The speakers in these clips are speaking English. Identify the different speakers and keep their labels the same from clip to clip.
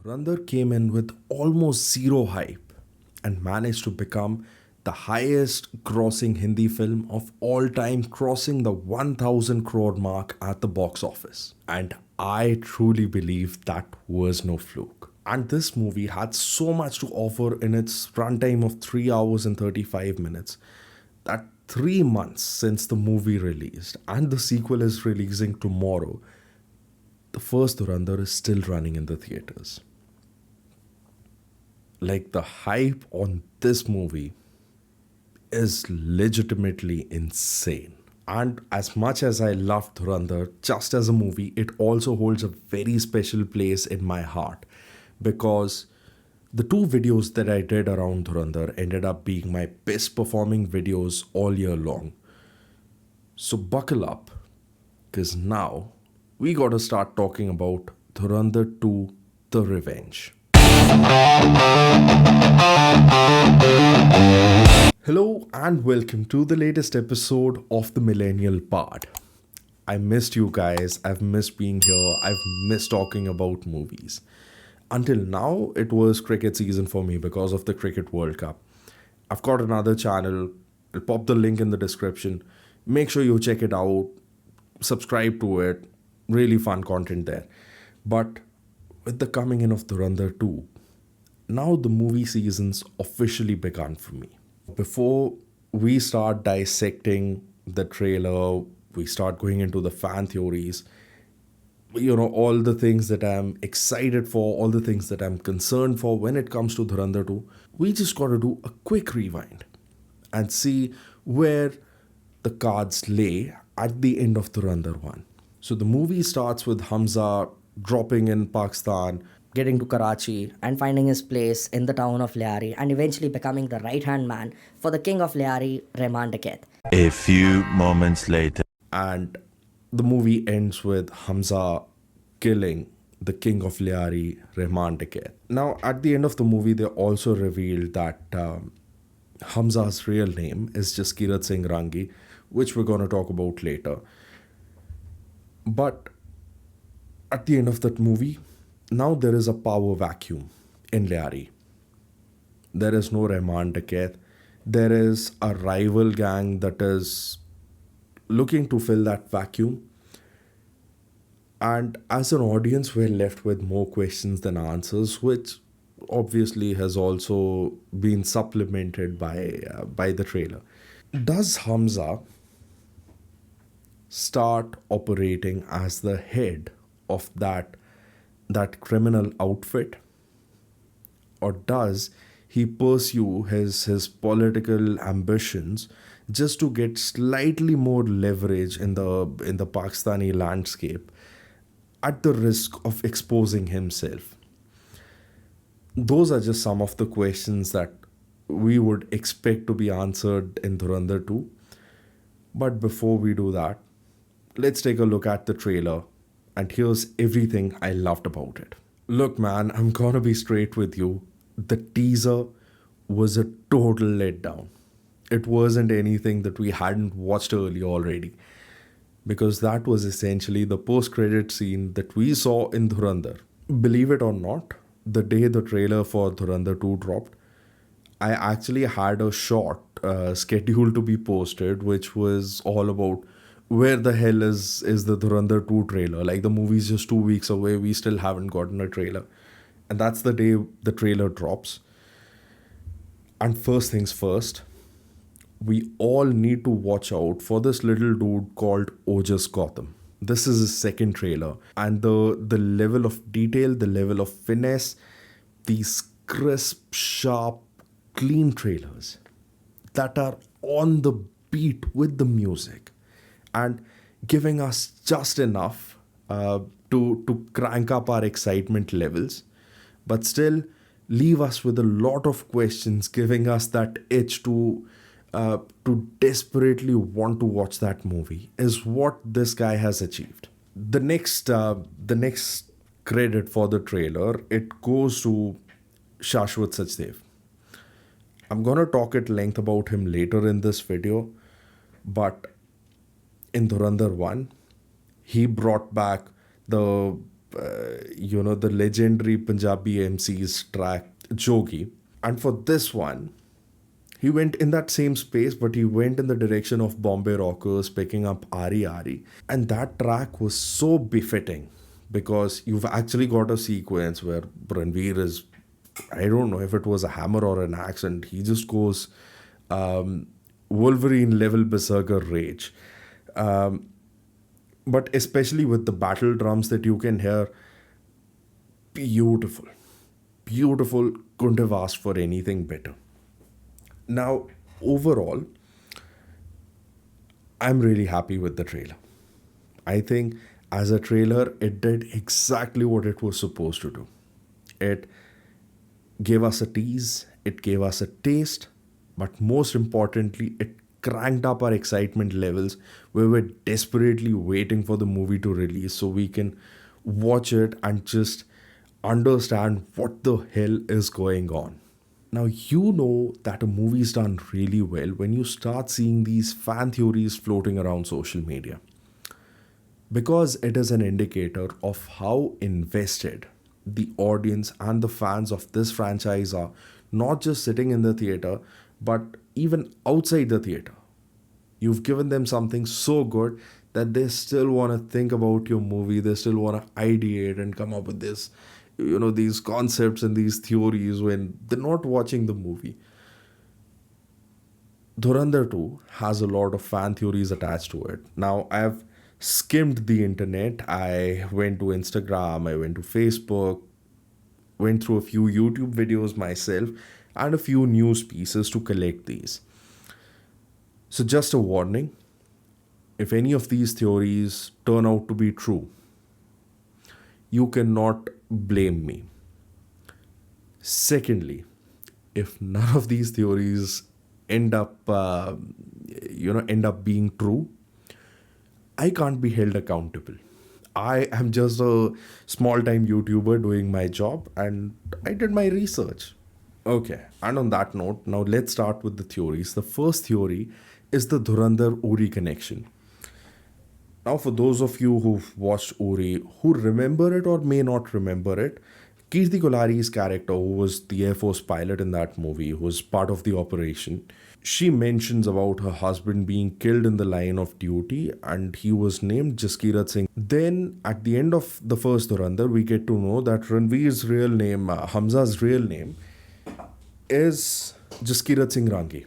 Speaker 1: Dhurandhar came in with almost zero hype and managed to become the highest grossing Hindi film of all time, crossing the 1000 crore mark at the box office. And I truly believe that was no fluke. And this movie had so much to offer in its runtime of 3 hours and 35 minutes that 3 months since the movie released and the sequel is releasing tomorrow, the first Dhurandhar is still running in the theaters. Like, the hype on this movie is legitimately insane. And as much as I love Dhurandhar just as a movie, it also holds a very special place in my heart because the two videos that I did around Dhurandhar ended up being my best performing videos all year long. So buckle up, because now we gotta start talking about Dhurandhar 2 The Revenge. Hello and welcome to the latest episode of the Millennial Pod. I missed you guys, I've missed being here, I've missed talking about movies. Until now, it was cricket season for me because of the Cricket World Cup. I've got another channel, I'll pop the link in the description. Make sure you check it out, subscribe to it, really fun content there. But with the coming in of Dhurandhar 2, now the movie season's officially begun for me. Before we start dissecting the trailer, we start going into the fan theories, all the things that I'm excited for, all the things that I'm concerned for when it comes to Dhurandhar 2, we just gotta do a quick rewind and see where the cards lay at the end of Dhurandhar 1. So the movie starts with Hamza dropping in Pakistan,
Speaker 2: getting to Karachi and finding his place in the town of Liari and eventually becoming the right-hand man for the king of Liari, Rehman Dakat.
Speaker 3: A few moments later.
Speaker 1: and the movie ends with Hamza killing the king of Liari, Rehman Dakat. Now, at the end of the movie, they also revealed that Hamza's real name is just Kirat Singh Rangi, which we're going to talk about later. But at the end of that movie, now there is a power vacuum in Liari. There is no Rehman Dakat. There is a rival gang that is looking to fill that vacuum. And as an audience, we're left with more questions than answers, which obviously has also been supplemented by the trailer. Does Hamza start operating as the head of that criminal outfit, or does he pursue his political ambitions just to get slightly more leverage in the Pakistani landscape at the risk of exposing himself? Those are just some of the questions that we would expect to be answered in Dhurandhar 2. But before we do that, let's take a look at the trailer, and here's everything I loved about it. Look, man, I'm gonna be straight with you. The teaser was a total letdown. It wasn't anything that we hadn't watched earlier already, because that was essentially the post-credit scene that we saw in Dhurandhar. Believe it or not, the day the trailer for Dhurandhar 2 dropped, I actually had a short scheduled to be posted, which was all about where the hell is the Dhurandhar 2 trailer? Like, the movie's just 2 weeks away, we still haven't gotten a trailer. And that's the day the trailer drops. And first things first, we all need to watch out for this little dude called Ojas Gotham. This is his second trailer. And the level of detail, the level of finesse, these crisp, sharp, clean trailers that are on the beat with the music and giving us just enough to crank up our excitement levels, but still leave us with a lot of questions, giving us that itch to desperately want to watch that movie, is what this guy has achieved. The next credit for the trailer, it goes to Shashwat Sachdev. I'm gonna talk at length about him later in this video, but in Dhurandhar 1, he brought back the the legendary Punjabi MC's track Jogi. And for this one, he went in that same space, but he went in the direction of Bombay Rockers, picking up Ari Ari. And that track was so befitting because you've actually got a sequence where Ranveer is, I don't know if it was a hammer or an axe, and he just goes Wolverine level berserker rage. But especially with the battle drums that you can hear, beautiful. Beautiful. Couldn't have asked for anything better. Now, overall, I'm really happy with the trailer. I think as a trailer, it did exactly what it was supposed to do. It gave us a tease, it gave us a taste, but most importantly, it cranked up our excitement levels where we're desperately waiting for the movie to release so we can watch it and just understand what the hell is going on. Now, you know that a movie is done really well when you start seeing these fan theories floating around social media because it is an indicator of how invested the audience and the fans of this franchise are, not just sitting in the theater, but even outside the theater. You've given them something so good that they still want to think about your movie, they still want to ideate and come up with this, these concepts and these theories when they're not watching the movie. Dhurandhar 2 has a lot of fan theories attached to it. Now, I've skimmed the internet. I went to Instagram, I went to Facebook, went through a few YouTube videos myself, and a few news pieces to collect these. So, just a warning, if any of these theories turn out to be true, you cannot blame me. Secondly, if none of these theories end up, end up being true, I can't be held accountable. I am just a small time YouTuber doing my job and I did my research. Okay, and on that note, now let's start with the theories. The first theory is the Dhurandhar Uri connection. Now, for those of you who've watched Uri, who remember it or may not remember it, Kirti Kolari's character, who was the Air Force pilot in that movie, who was part of the operation, she mentions about her husband being killed in the line of duty and he was named Jaskirat Singh. Then, at the end of the first Dhurandhar, we get to know that Ranveer's real name, Hamza's real name, is Jaskirat Singh Rangi.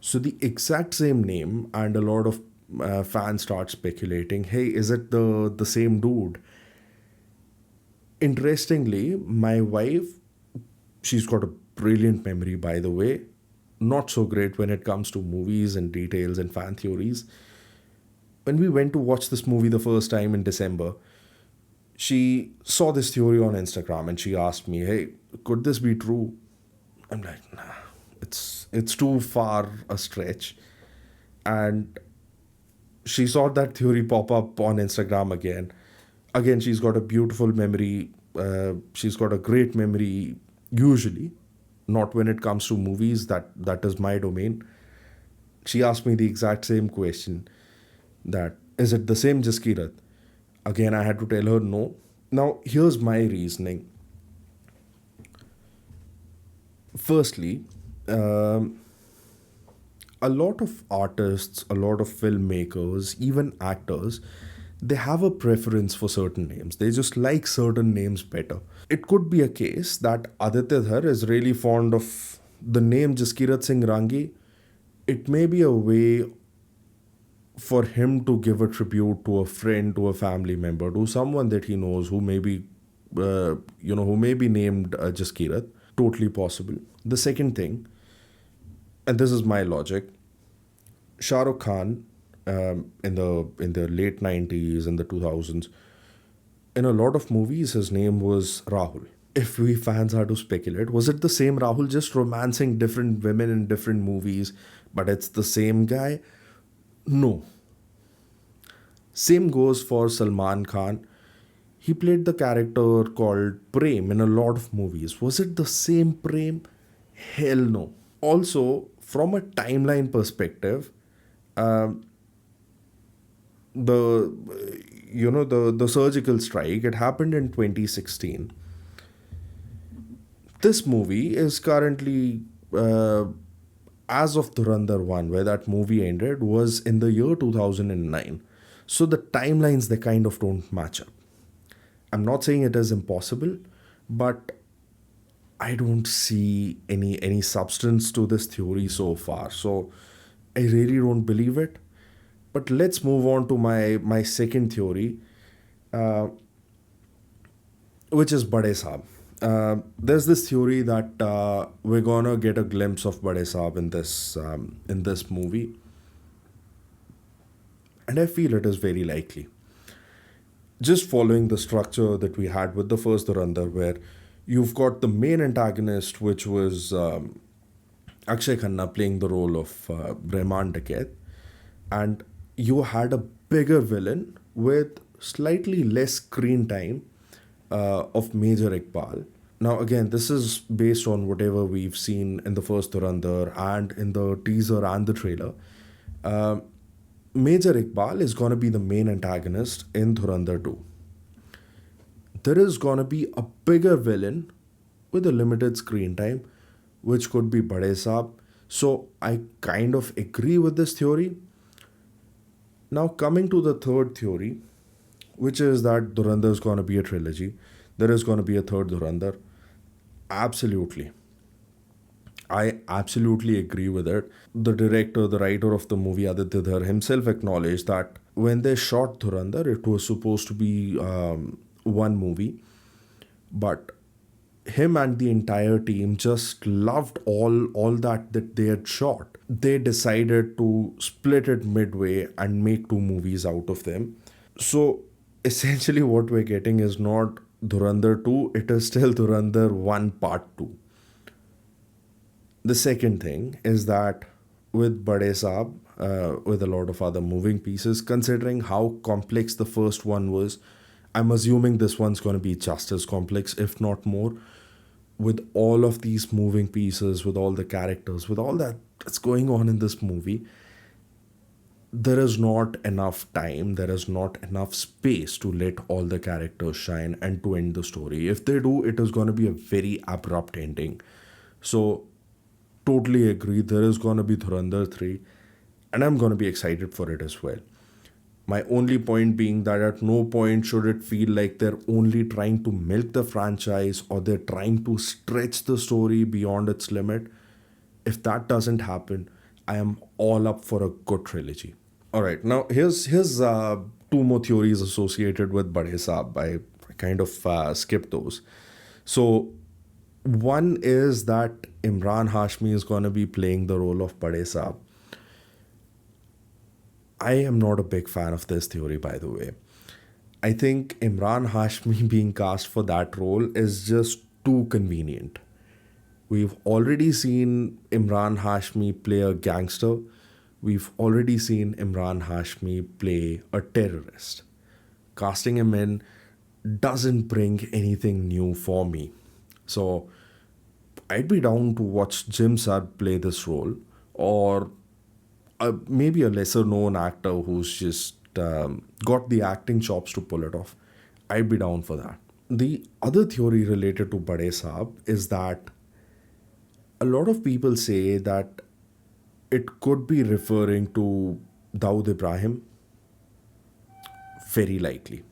Speaker 1: So, the exact same name, and a lot of fans start speculating, hey, is it the same dude? Interestingly, my wife, she's got a brilliant memory, by the way, not so great when it comes to movies and details and fan theories. When we went to watch this movie the first time in December, she saw this theory on Instagram and she asked me, hey, could this be true? I'm like, nah, it's too far a stretch. And she saw that theory pop up on Instagram again. Again, she's got a beautiful memory. She's got a great memory, usually. Not when it comes to movies, that is my domain. She asked me the exact same question, that is it the same Jaskirat? Again, I had to tell her no. Now, here's my reasoning. Firstly, a lot of artists, a lot of filmmakers, even actors, they have a preference for certain names. They just like certain names better. It could be a case that Aditya Dhar is really fond of the name Jaskirat Singh Rangi. It may be a way for him to give a tribute to a friend, to a family member, to someone that he knows who may be, who may be named Jaskirat. Totally possible. The second thing, and this is my logic, Shah Rukh Khan, in the late 90s and the 2000s, in a lot of movies, his name was Rahul. If we fans are to speculate, was it the same Rahul just romancing different women in different movies, but it's the same guy? No. Same goes for Salman Khan. He played the character called Prem in a lot of movies. Was it the same Prem? Hell no. Also, from a timeline perspective, the the surgical strike, it happened in 2016. This movie is currently, as of Dhurandhar 1, where that movie ended, was in the year 2009. So the timelines, they kind of don't match up. I'm not saying it is impossible, but I don't see any substance to this theory so far. So I really don't believe it. But let's move on to my second theory, uh, which is Bade Saab. There's this theory that we're gonna get a glimpse of Bade Saab in this movie, and I feel it is very likely. Just following the structure that we had with the first Dhurandhar, where you've got the main antagonist, which was Akshay Khanna playing the role of Brahman Dakat, and you had a bigger villain with slightly less screen time of Major Iqbal. Now, again, this is based on whatever we've seen in the first Dhurandhar and in the teaser and the trailer. Uh, Major Iqbal is going to be the main antagonist in Dhurandhar 2. There is going to be a bigger villain with a limited screen time, which could be Bade Saab. So I kind of agree with this theory. Now, coming to the third theory, which is that Dhurandhar is going to be a trilogy. There is going to be a third Dhurandhar. Absolutely. I absolutely agree with it. The director, the writer of the movie, Aditya Dhar, himself acknowledged that when they shot Dhurandhar, it was supposed to be one movie, but him and the entire team just loved all that they had shot. They decided to split it midway and make two movies out of them. So essentially, what we're getting is not Dhurandhar 2, it is still Dhurandhar 1 Part 2. The second thing is that with Bade Saab, with a lot of other moving pieces, considering how complex the first one was, I'm assuming this one's going to be just as complex, if not more. With all of these moving pieces, with all the characters, with all that's going on in this movie, there is not enough time, there is not enough space to let all the characters shine and to end the story. If they do, it is going to be a very abrupt ending. So, totally agree, there is going to be Dhurandhar 3, and I'm going to be excited for it as well. My only point being that at no point should it feel like they're only trying to milk the franchise or they're trying to stretch the story beyond its limit. If that doesn't happen, I am all up for a good trilogy. All right, now here's two more theories associated with Bade Saab. I kind of skipped those. So one is that Imran Hashmi is going to be playing the role of Bade Saab. I am not a big fan of this theory, by the way. I think Imran Hashmi being cast for that role is just too convenient. We've already seen Imran Hashmi play a gangster. We've already seen Imran Hashmi play a terrorist. Casting him in doesn't bring anything new for me. So I'd be down to watch Jim Sard play this role, or maybe a lesser known actor who's just got the acting chops to pull it off. I'd be down for that. The other theory related to Bade Saab is that a lot of people say that it could be referring to Dawood Ibrahim. Very likely.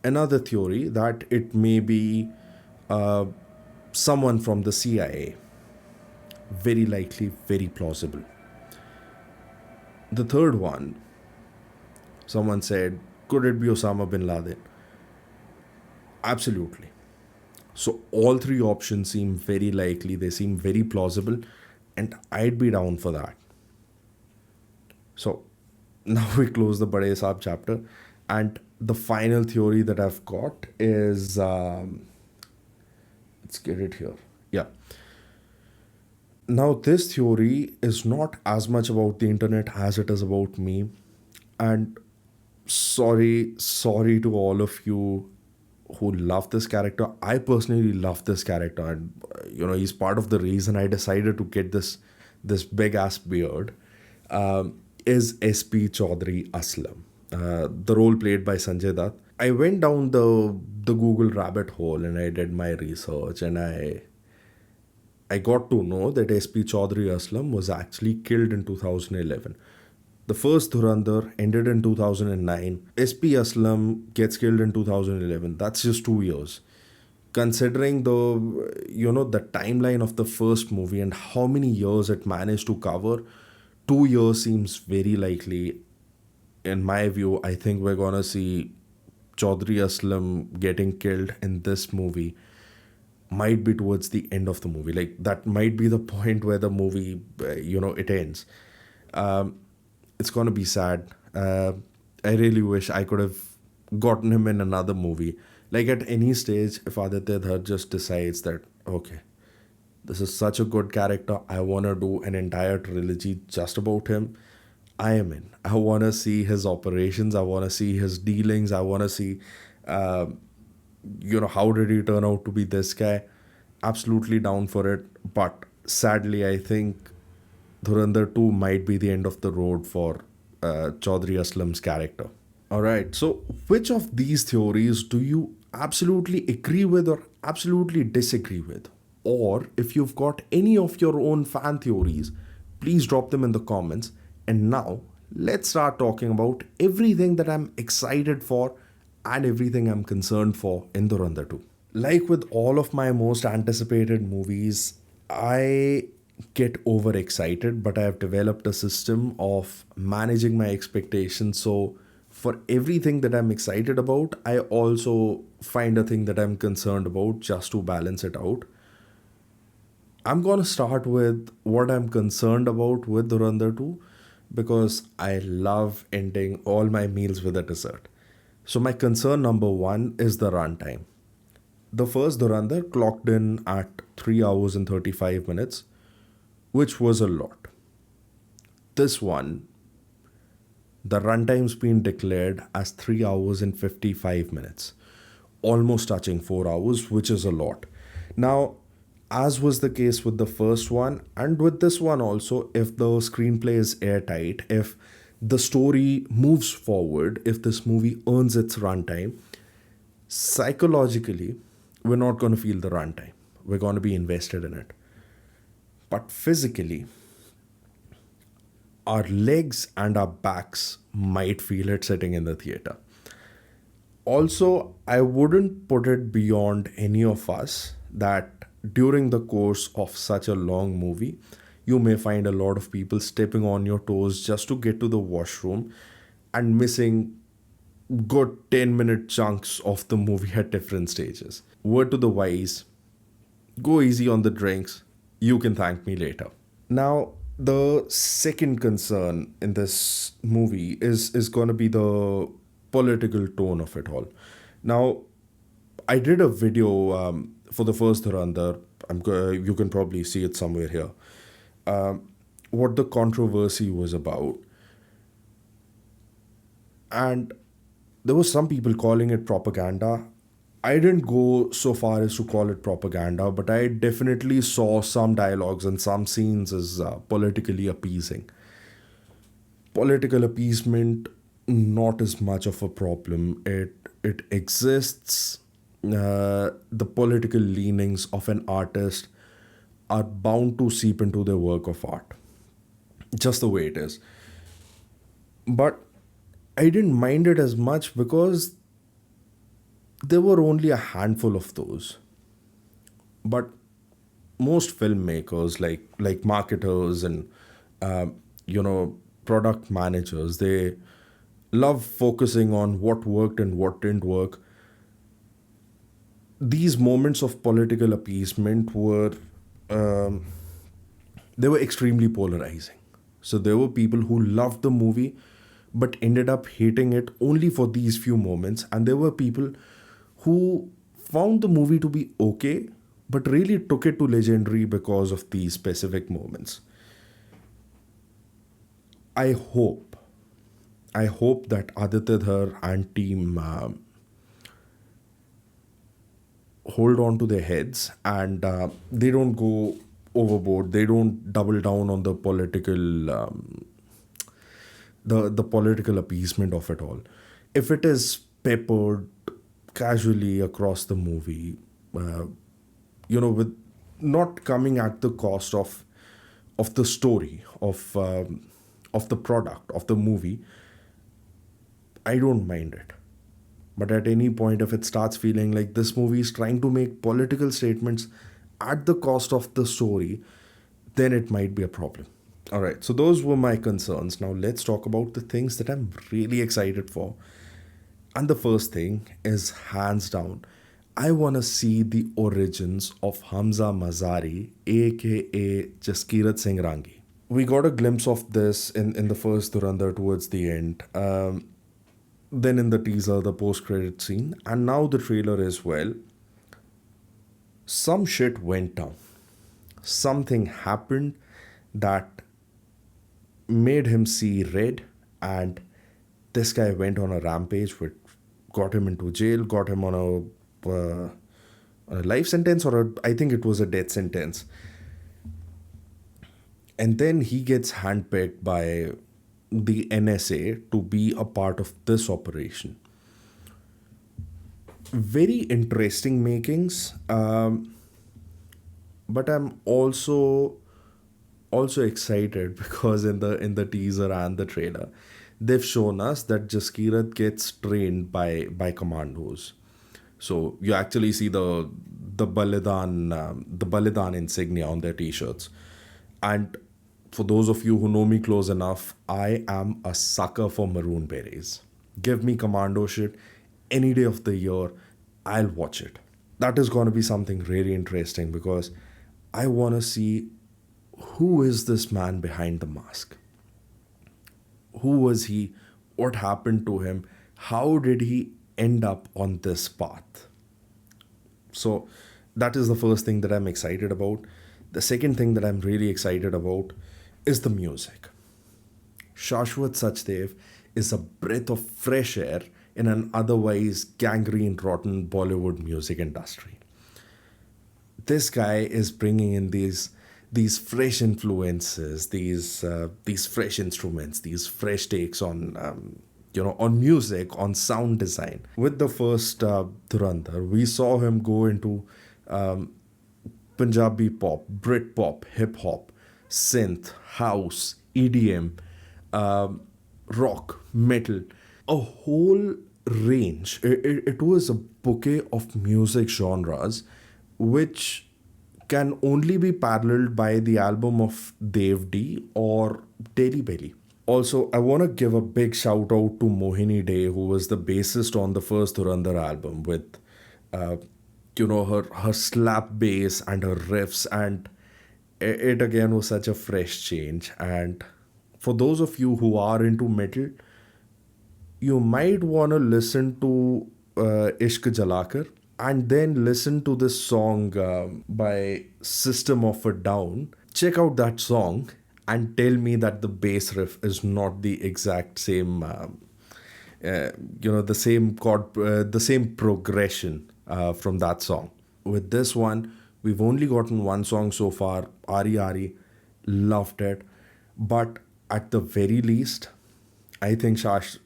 Speaker 1: Another theory that it may be uh, someone from the CIA. Very likely, very plausible. The third one, someone said, could it be Osama bin Laden? Absolutely. So all three options seem very likely, they seem very plausible, and I'd be down for that. So now we close the Bade Saab chapter, and the final theory that I've got is let's get it here. Yeah. Now, this theory is not as much about the internet as it is about me. And sorry to all of you who love this character. I personally love this character, and he's part of the reason I decided to get this big ass beard. Is SP Chaudhary Aslam. the role played by Sanjay Dutt. I went down the Google rabbit hole and I did my research, and I got to know that SP Chaudhry Aslam was actually killed in 2011. The first Dhurandhar ended in 2009. SP Aslam gets killed in 2011. That's just 2 years. Considering the timeline of the first movie and how many years it managed to cover, 2 years seems very likely. In my view, I think we're gonna see Chaudhry Aslam getting killed in this movie might be towards the end of the movie. Like that might be the point where the movie, it ends. Um, it's gonna be sad. I really wish I could have gotten him in another movie. Like at any stage, if Aditya Dhar just decides that okay, this is such a good character, I wanna do an entire trilogy just about him. I am in. I wanna see his operations. I wanna see his dealings. I wanna see, uh, how did he turn out to be this guy. Absolutely down for it. But sadly, I think Dhurandhar 2 might be the end of the road for Chaudhry Aslam's character. Alright, so which of these theories do you absolutely agree with or absolutely disagree with? Or if you've got any of your own fan theories, please drop them in the comments. And now, let's start talking about everything that I'm excited for and everything I'm concerned for in Dhurandhar 2. Like with all of my most anticipated movies, I get overexcited, but I have developed a system of managing my expectations. So, for everything that I'm excited about, I also find a thing that I'm concerned about just to balance it out. I'm gonna start with what I'm concerned about with Dhurandhar 2 because I love ending all my meals with a dessert. So, my concern number one is the runtime. The first Dhurandhar clocked in at 3 hours and 35 minutes, which was a lot. This one, the runtime's been declared as 3 hours and 55 minutes, almost touching 4 hours, which is a lot. Now, as was the case with the first one, and with this one also, if the screenplay is airtight, if the story moves forward, if this movie earns its runtime, psychologically, we're not going to feel the runtime. We're going to be invested in it. But physically, our legs and our backs might feel it sitting in the theater. Also, I wouldn't put it beyond any of us that during the course of such a long movie, you may find a lot of people stepping on your toes just to get to the washroom and missing good 10-minute chunks of the movie at different stages. Word to the wise, go easy on the drinks. You can thank me later. Now, the second concern in this movie is going to be the political tone of it all. Now, I did a video for the first Dhurandhar. You can probably see it somewhere here. What the controversy was about. And there were some people calling it propaganda. I didn't go so far as to call it propaganda, but I definitely saw some dialogues and some scenes as politically appeasing. Political appeasement, not as much of a problem. It exists. The political leanings of an artist are bound to seep into their work of art, just the way it is. But I didn't mind it as much because there were only a handful of those. But most filmmakers, like marketers and uh, product managers, they love focusing on what worked and what didn't work. These moments of political appeasement were um, they were extremely polarizing. So there were people who loved the movie but ended up hating it only for these few moments, and there were people who found the movie to be okay but really took it to legendary because of these specific moments. I hope, I hope that Aditya Dhar and team hold on to their heads and they don't go overboard. They don't double down on the political the political appeasement of it all. If it is peppered casually across the movie, uh, with not coming at the cost of the story of the product of the movie, I don't mind it. But at any point, if it starts feeling like this movie is trying to make political statements at the cost of the story, then it might be a problem. All right, so those were my concerns. Now let's talk about the things that I'm really excited for. And the first thing is hands down, I want to see the origins of Hamza Mazari, aka Jaskirat Singh Rangi. We got a glimpse of this in the first Dhurandhar towards the end. Then in the teaser, the post credit scene, and now the trailer as well. Some shit went down. Something happened that made him see red, and this guy went on a rampage, which got him into jail, got him on a life sentence, or I think it was a death sentence. And then he gets handpicked by the NSA to be a part of this operation. Very interesting makings, but I'm also excited because in the teaser and the trailer, they've shown us that Jaskirat gets trained by commandos. So you actually see the Balidan insignia on their t-shirts. And for those of you who know me close enough, I am a sucker for maroon berets. Give me commando shit any day of the year, I'll watch it. That is going to be something really interesting because I want to see who is this man behind the mask. Who was he? What happened to him? How did he end up on this path? So that is the first thing that I'm excited about. The second thing that I'm really excited about is the music. Shashwat Sachdev is a breath of fresh air in an otherwise gangrene rotten Bollywood music industry. This guy is bringing in these fresh influences, these fresh instruments, these fresh takes on on music, on sound design. With the first Dhurandhar, we saw him go into Punjabi pop, Brit pop, hip hop, synth, house, EDM, rock, metal, a whole range. It was a bouquet of music genres which can only be paralleled by the album of Dev D or Daily Belly. Also, I want to give a big shout out to Mohini Day, who was the bassist on the first Dhurandhar album, with uh, her slap bass and her riffs, and it again was such a fresh change. And for those of you who are into metal, you might want to listen to Ishq Jalakar and then listen to this song by System of a Down. Check out that song and tell me that the bass riff is not the exact same, the same chord, the same progression from that song. With this one, we've only gotten one song so far, Ari Ari, loved it. But at the very least, I think Shashwat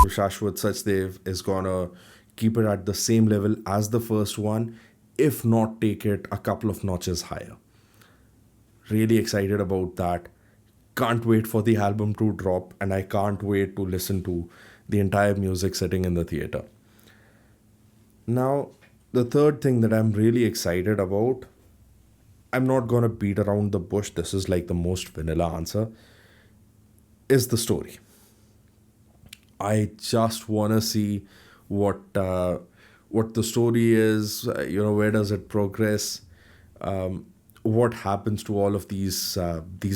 Speaker 1: Sachdev is gonna keep it at the same level as the first one, if not take it a couple of notches higher. Really excited about that. Can't wait for the album to drop, and I can't wait to listen to the entire music sitting in the theater. Now, the third thing that I'm really excited about, I'm not gonna beat around the bush, this is like the most vanilla answer, is the story. I just wanna see what the story is, where does it progress, what happens to all of these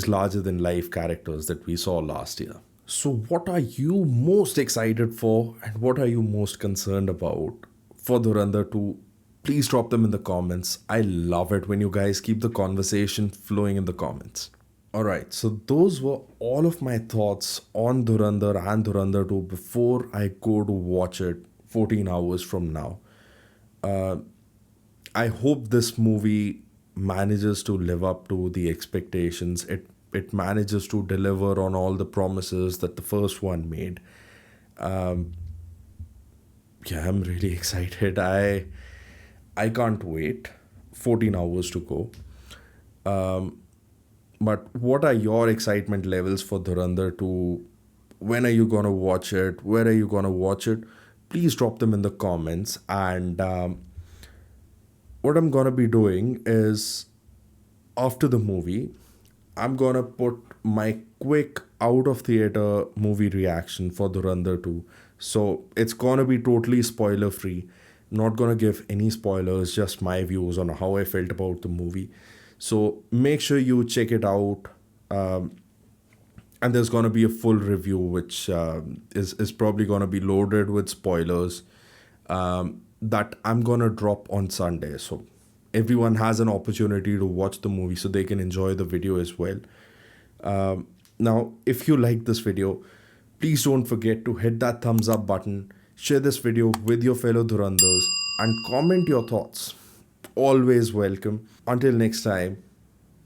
Speaker 1: larger than life characters that we saw last year. So, what are you most excited for, and what are you most concerned about for Dhurandhar 2? Please drop them in the comments. I love it when you guys keep the conversation flowing in the comments. Alright, so those were all of my thoughts on Dhurandhar and Dhurandhar 2 before I go to watch it 14 hours from now. I hope this movie manages to live up to the expectations. it manages to deliver on all the promises that the first one made. Yeah, I'm really excited. I can't wait. 14 hours to go. But what are your excitement levels for Dhurandhar 2? When are you gonna watch it? Where are you gonna watch it? Please drop them in the comments. And what I'm gonna be doing is, after the movie, I'm gonna put my quick out of theater movie reaction for Dhurandhar 2. So it's gonna be totally spoiler free. Not gonna give any spoilers, just my views on how I felt about the movie. So make sure you check it out. Um, and there's gonna be a full review, which is probably gonna be loaded with spoilers, that I'm gonna drop on Sunday. So everyone has an opportunity to watch the movie so they can enjoy the video as well. Now, if you like this video, please don't forget to hit that thumbs up button, share this video with your fellow Dhurandhars, and comment your thoughts. Always welcome. Until next time,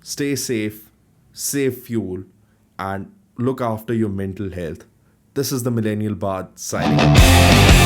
Speaker 1: stay safe, save fuel, and look after your mental health. This is the Millennial Bard signing off.